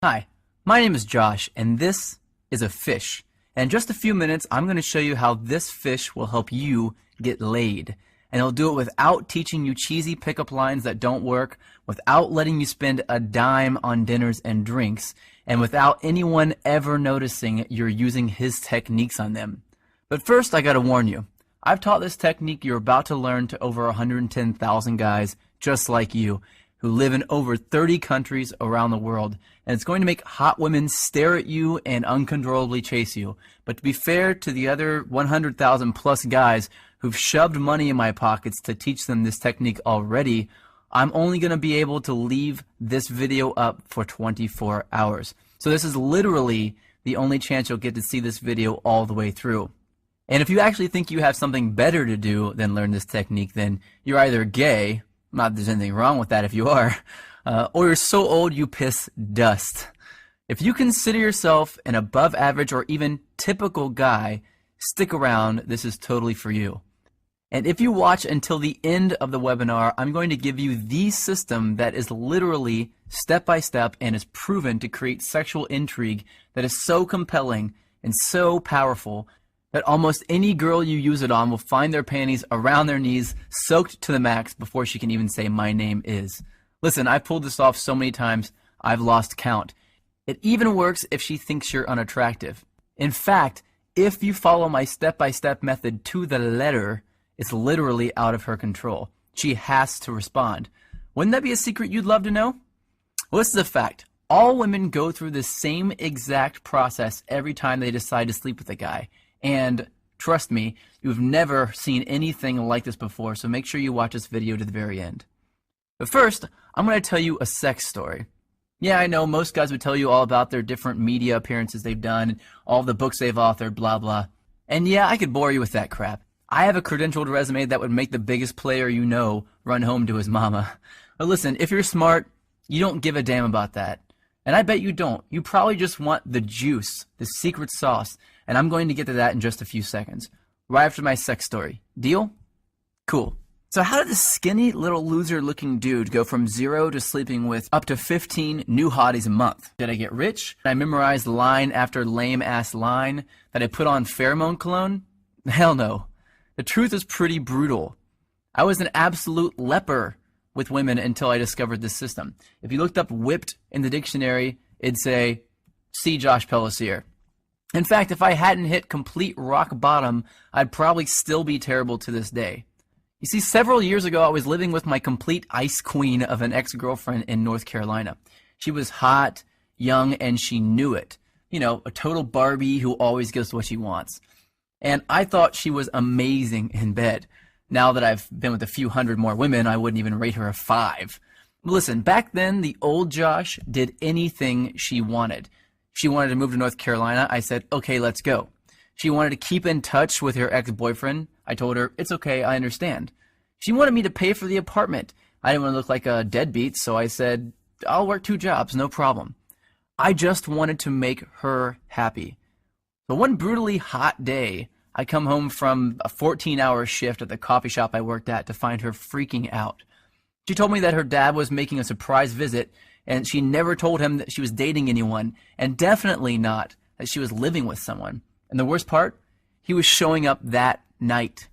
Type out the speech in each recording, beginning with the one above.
Hi, my name is Josh, and this is a fish. And in just a few minutes, I'm going to show you how this fish will help you get laid. And it'll do it without teaching you cheesy pickup lines that don't work, without letting you spend a dime on dinners and drinks, and without anyone ever noticing you're using his techniques on them. But first, I gotta warn you, I've taught this technique you're about to learn to over 110,000 guys just like you, who live in over 30 countries around the world, and it's going to make hot women stare at you and uncontrollably chase you. But to be fair to the other 100,000 plus guys who've shoved money in my pockets to teach them this technique already, I'm only going to be able to leave this video up for 24 hours. So this is literally the only chance you'll get to see this video all the way through. And if you actually think you have something better to do than learn this technique, then you're either gay, not that there's anything wrong with that if you are, or you're so old you piss dust. If you consider yourself an above average or even typical guy, stick around, this is totally for you. And if you watch until the end of the webinar, I'm going to give you the system that is literally step by step and is proven to create sexual intrigue that is so compelling and so powerful that almost any girl you use it on will find their panties around their knees, soaked to the max before she can even say, "My name is." Listen, I've pulled this off so many times, I've lost count. It even works if she thinks you're unattractive. In fact, if you follow my step-by-step method to the letter, it's literally out of her control. She has to respond. Wouldn't that be a secret you'd love to know? Well, this is a fact. All women go through the same exact process every time they decide to sleep with a guy. And trust me, you've never seen anything like this before, so make sure you watch this video to the very end. But first, I'm going to tell you a sex story. Yeah, I know most guys would tell you all about their different media appearances they've done, all the books they've authored, blah, blah. And yeah, I could bore you with that crap. I have a credentialed resume that would make the biggest player you know run home to his mama. But listen, if you're smart, you don't give a damn about that. And I bet you don't. You probably just want the juice, the secret sauce. And I'm going to get to that in just a few seconds, right after my sex story. Deal? Cool. So how did this skinny little loser looking dude go from 0 to sleeping with up to 15 new hotties a month? Did I get rich? Did I memorize line after lame ass line? Did I put on pheromone cologne? Hell no. The truth is pretty brutal. I was an absolute leper with women until I discovered this system. If you looked up whipped in the dictionary, it'd say, see Josh Pellisier. In fact, if I hadn't hit complete rock bottom, I'd probably still be terrible to this day. You see, several years ago, I was living with my complete ice queen of an ex-girlfriend in North Carolina. She was hot, young, and she knew it. You know, a total Barbie who always gets what she wants. And I thought she was amazing in bed. Now that I've been with a few hundred more women, I wouldn't even rate her a 5. Listen, back then, the old Josh did anything she wanted. She wanted to move to North Carolina. I said, okay, let's go. She wanted to keep in touch with her ex-boyfriend. I told her, it's okay, I understand. She wanted me to pay for the apartment. I didn't want to look like a deadbeat, so I said, I'll work 2 jobs, no problem. I just wanted to make her happy. So one brutally hot day, I come home from a 14-hour shift at the coffee shop I worked at to find her freaking out. She told me that her dad was making a surprise visit, and she never told him that she was dating anyone, and definitely not that she was living with someone. And the worst part, he was showing up that night.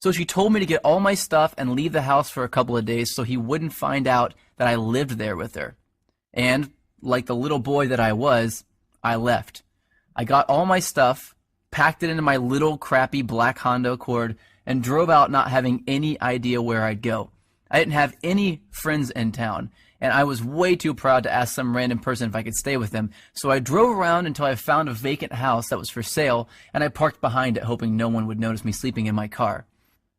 So she told me to get all my stuff and leave the house for a couple of days so he wouldn't find out that I lived there with her. And, like the little boy that I was, I left. I got all my stuff, packed it into my little crappy black Honda Accord, and drove out not having any idea where I'd go. I didn't have any friends in town, and I was way too proud to ask some random person if I could stay with them, so I drove around until I found a vacant house that was for sale, and I parked behind it hoping no one would notice me sleeping in my car.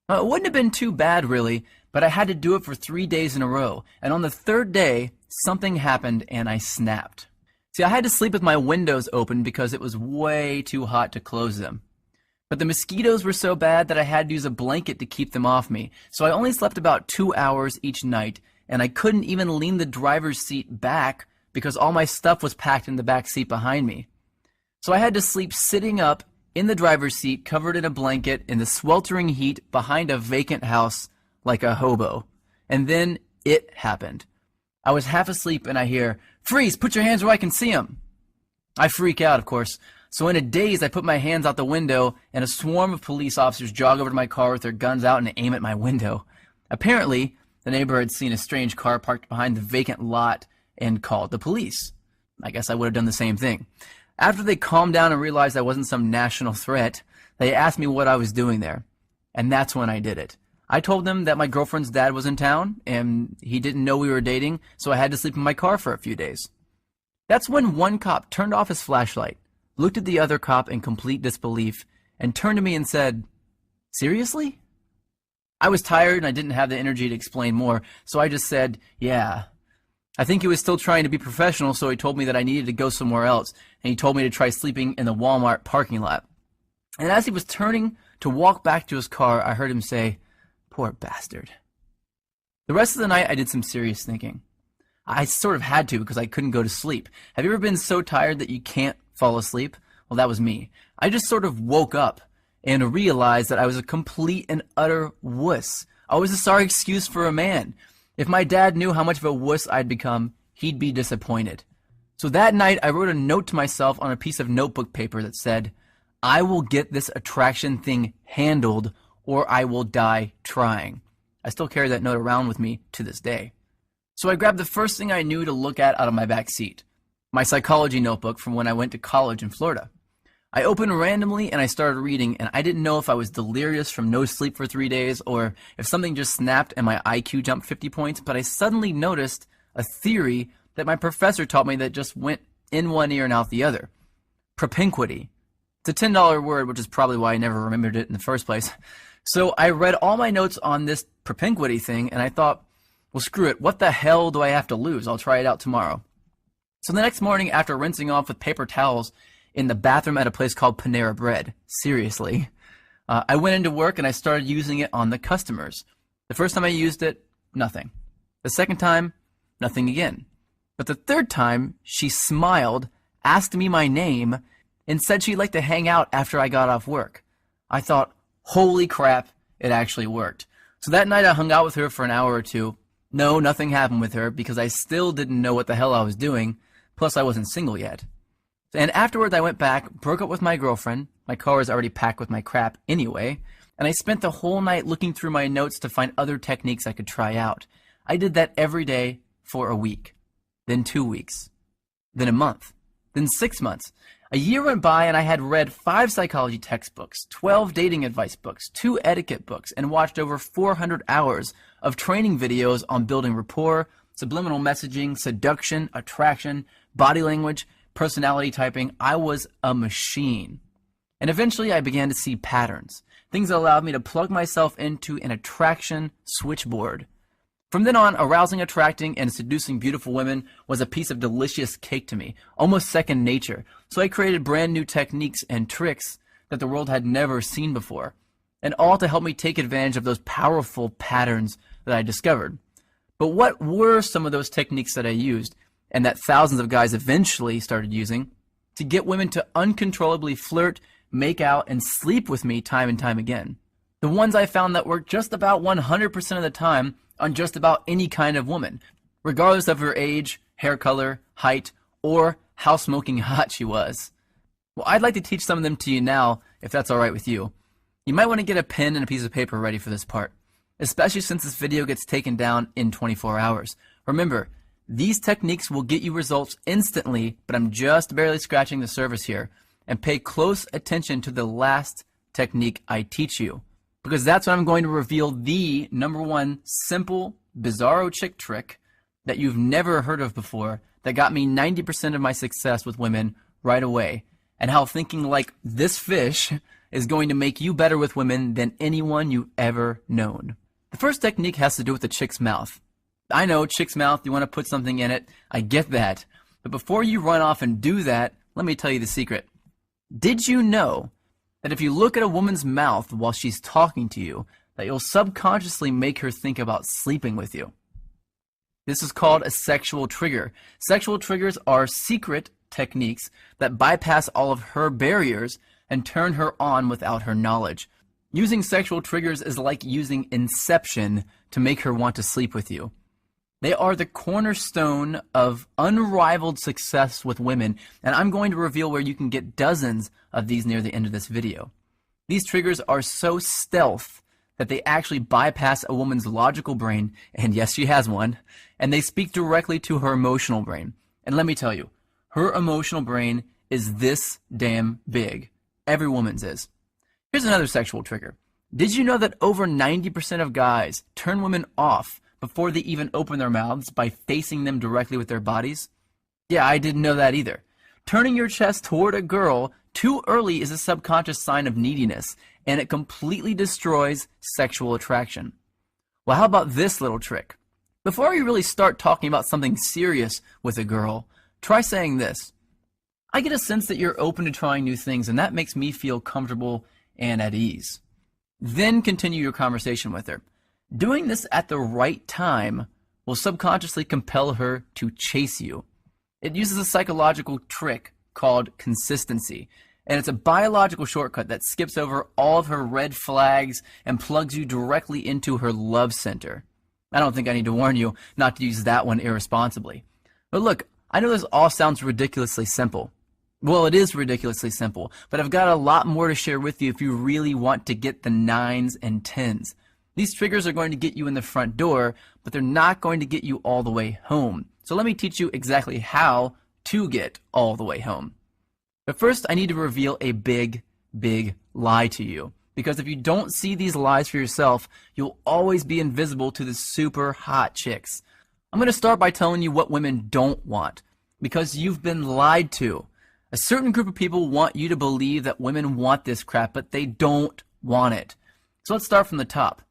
It wouldn't have been too bad, really, but I had to do it for 3 days in a row, and on the 3rd day, something happened and I snapped. See, I had to sleep with my windows open because it was way too hot to close them. But the mosquitoes were so bad that I had to use a blanket to keep them off me, so I only slept about 2 hours each night, and I couldn't even lean the driver's seat back because all my stuff was packed in the back seat behind me. So I had to sleep sitting up in the driver's seat, covered in a blanket, in the sweltering heat behind a vacant house like a hobo. And then it happened. I was half asleep and I hear, "Freeze, put your hands where I can see them." I freak out, of course. So in a daze, I put my hands out the window and a swarm of police officers jog over to my car with their guns out and aim at my window. Apparently, the neighbor had seen a strange car parked behind the vacant lot and called the police. I guess I would have done the same thing. After they calmed down and realized I wasn't some national threat, they asked me what I was doing there. And that's when I did it. I told them that my girlfriend's dad was in town and he didn't know we were dating, so I had to sleep in my car for a few days. That's when one cop turned off his flashlight, looked at the other cop in complete disbelief, and turned to me and said, "Seriously?" I was tired and I didn't have the energy to explain more, so I just said, "Yeah." I think he was still trying to be professional, so he told me that I needed to go somewhere else, and he told me to try sleeping in the Walmart parking lot. And as he was turning to walk back to his car, I heard him say, "Poor bastard." The rest of the night I did some serious thinking. I sort of had to because I couldn't go to sleep. Have you ever been so tired that you can't fall asleep? Well, that was me. I just sort of woke up and realized that I was a complete and utter wuss. I was a sorry excuse for a man. If my dad knew how much of a wuss I'd become, he'd be disappointed. So that night I wrote a note to myself on a piece of notebook paper that said, "I will get this attraction thing handled or I will die trying." I still carry that note around with me to this day. So I grabbed the first thing I knew to look at out of my back seat, my psychology notebook from when I went to college in Florida. I opened randomly and I started reading, and I didn't know if I was delirious from no sleep for 3 days or if something just snapped and my IQ jumped 50 points, but I suddenly noticed a theory that my professor taught me that just went in one ear and out the other. Propinquity. It's a $10 word, which is probably why I never remembered it in the first place. So I read all my notes on this propinquity thing, and I thought, well, screw it. What the hell do I have to lose? I'll try it out tomorrow. So the next morning, after rinsing off with paper towels in the bathroom at a place called Panera Bread, seriously, I went into work and I started using it on the customers. The first time I used it, nothing. The second time, nothing again. But the third time, she smiled, asked me my name, and said she'd like to hang out after I got off work. I thought, holy crap, it actually worked. So that night I hung out with her for an hour or two. No, nothing happened with her because I still didn't know what the hell I was doing, plus I wasn't single yet. And afterwards I went back, broke up with my girlfriend, my car was already packed with my crap anyway, and I spent the whole night looking through my notes to find other techniques I could try out. I did that every day for a week, then 2 weeks, then a month, then 6 months. A year went by and I had read 5 psychology textbooks, 12 dating advice books, 2 etiquette books, and watched over 400 hours of training videos on building rapport, subliminal messaging, seduction, attraction, body language, personality typing. I was a machine. And eventually I began to see patterns, things that allowed me to plug myself into an attraction switchboard. From then on, arousing, attracting, and seducing beautiful women was a piece of delicious cake to me, almost second nature. So I created brand new techniques and tricks that the world had never seen before, and all to help me take advantage of those powerful patterns that I discovered. But what were some of those techniques that I used, and that thousands of guys eventually started using, to get women to uncontrollably flirt, make out, and sleep with me time and time again? The ones I found that worked just about 100% of the time on just about any kind of woman, regardless of her age, hair color, height, or how smoking hot she was. Well, I'd like to teach some of them to you now, if that's alright with you. You might want to get a pen and a piece of paper ready for this part, especially since this video gets taken down in 24 hours. Remember, these techniques will get you results instantly, but I'm just barely scratching the surface here. And pay close attention to the last technique I teach you, because that's when I'm going to reveal the #1 simple, bizarro chick trick that you've never heard of before that got me 90% of my success with women right away, and how thinking like this fish is going to make you better with women than anyone you've ever known. The first technique has to do with the chick's mouth. I know, chick's mouth, you want to put something in it, I get that. But before you run off and do that, let me tell you the secret. Did you know that if you look at a woman's mouth while she's talking to you, that you'll subconsciously make her think about sleeping with you? This is called a sexual trigger. Sexual triggers are secret techniques that bypass all of her barriers and turn her on without her knowledge. Using sexual triggers is like using Inception to make her want to sleep with you. They are the cornerstone of unrivaled success with women, and I'm going to reveal where you can get dozens of these near the end of this video. These triggers are so stealth that they actually bypass a woman's logical brain, and yes, she has one, and they speak directly to her emotional brain. And let me tell you, her emotional brain is this damn big. Every woman's is. Here's another sexual trigger. Did you know that over 90% of guys turn women off before they even open their mouths by facing them directly with their bodies? Yeah, I didn't know that either. Turning your chest toward a girl too early is a subconscious sign of neediness, and it completely destroys sexual attraction. Well, how about this little trick? Before you really start talking about something serious with a girl, try saying this. I get a sense that you're open to trying new things, and that makes me feel comfortable and at ease. Then continue your conversation with her. Doing this at the right time will subconsciously compel her to chase you. It uses a psychological trick called consistency, and it's a biological shortcut that skips over all of her red flags and plugs you directly into her love center. I don't think I need to warn you not to use that one irresponsibly. But look, I know this all sounds ridiculously simple. Well, it is ridiculously simple, but I've got a lot more to share with you if you really want to get the 9s and 10s. These triggers are going to get you in the front door, but they're not going to get you all the way home. So let me teach you exactly how to get all the way home. But first, I need to reveal a big, big lie to you. Because if you don't see these lies for yourself, you'll always be invisible to the super hot chicks. I'm going to start by telling you what women don't want. Because you've been lied to. A certain group of people want you to believe that women want this crap, but they don't want it. So let's start from the top.